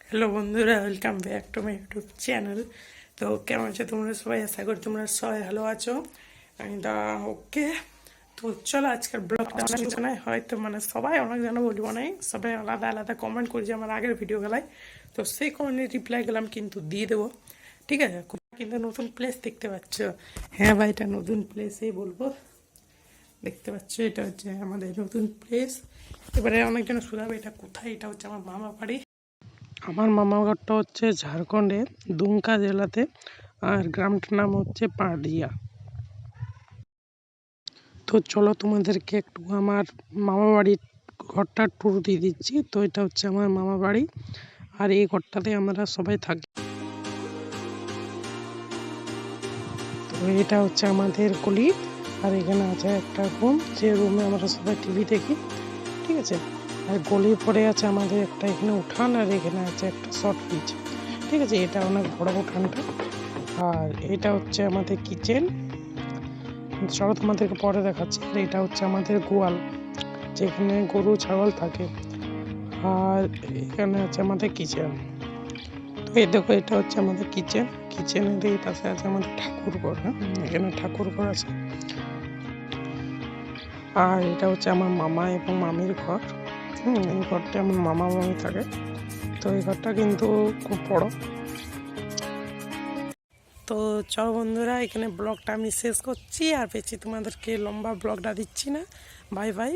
Hello বন্ধুরা, welcome back to my YouTube channel. তো কেমন আছো তোমরা সবাই? আশা করি তোমরা সবাই ভালো আছো। আমি দা ওকে। তো চলো আজকের ব্লগটা অনেক জানাই হয়তো সবাই অনেক জানা বলবো নাই, সবাই আলাদা আলাদা কমেন্ট করেছে আমার আগের ভিডিওগুলায়। তো সেই কমেন্টের রিপ্লাই গেলাম কিন্তু দিয়ে দেবো, ঠিক আছে? কিন্তু নতুন প্লেস দেখতে পাচ্ছ। হ্যাঁ ভাই, এটা নতুন প্লেসই বলবো। দেখতে পাচ্ছ এটা হচ্ছে আমাদের নতুন প্লেস। এবারে অনেকজন শুধাবে এটা কোথায়। এটা হচ্ছে আমার মামা বাড়ি। আমার মামা ঘরটা হচ্ছে ঝাড়খণ্ডে দুমকা জেলাতে, আর গ্রামটার নাম হচ্ছে পাড়িয়া। তো চলো তোমাদেরকে একটু আমার মামা বাড়ির ঘরটা ট্যুর দিয়ে দিচ্ছি। তো এটা হচ্ছে আমার মামা বাড়ি, আর এই ঘরটাতে আমরা সবাই থাকি। তো এটা হচ্ছে আমাদের গলি, আর এখানে আছে একটা রুম, যে রুমে আমরা সবাই টিভি দেখি, ঠিক আছে? আর গলির পরে আছে আমাদের একটা এখানে উঠান, আর এখানে আছে একটা শর্ট পিচ, ঠিক আছে? এটা অনেক বড় উঠানটা। আর এটা হচ্ছে আমাদের কিচেন, চলো তোমাদেরকে পরে দেখাচ্ছি। আর এটা হচ্ছে আমাদের গোয়াল, যেখানে গরু ছাগল থাকে। আর এখানে আছে আমাদের কিচেন। তো এই দেখো, এটা হচ্ছে আমাদের কিচেন। কিচেনের এই পাশে আছে আমাদের ঠাকুর ঘর। এখানে ঠাকুর ঘর আছে। আর এটা হচ্ছে আমার মামা এবং মামির ঘর। এই ঘরটা আমার মামা মামি থাকে। তো এই ঘরটা কিন্তু খুব বড়। তো চলো বন্ধুরা, এখানে ব্লগটা আমি শেষ করছি, আর বেশি তোমাদেরকে লম্বা ব্লগটা দিচ্ছি না। Bye bye.